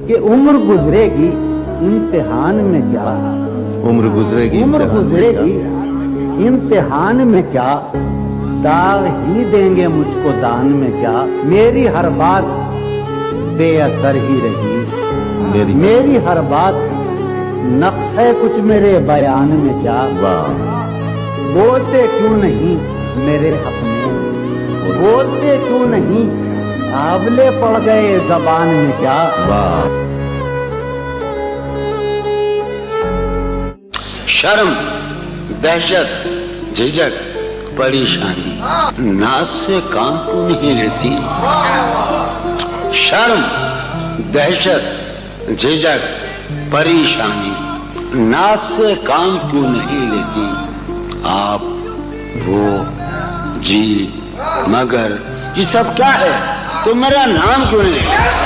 कि उम्र गुजरेगी इम्तिहान में क्या, उम्र गुजरेगी इम्तिहान में क्या, दाग ही देंगे मुझको दान में क्या, मेरी हर बात बेअसर ही रही, मेरी हर बात नक्श है कुछ मेरे बयान में क्या, बोलते क्यों नहीं मेरे हक में, बोलते क्यों नहीं आबले पड़ गए जबान में क्या। शर्म, दहशत, झिझक, परेशानी नाज से काम क्यों नहीं लेती। शर्म, दहशत, झिझक, परेशानी नाज से काम क्यों नहीं लेती। आप, वो, जी, मगर ये सब क्या है, तो मेरा नाम क्यों नहीं लेती।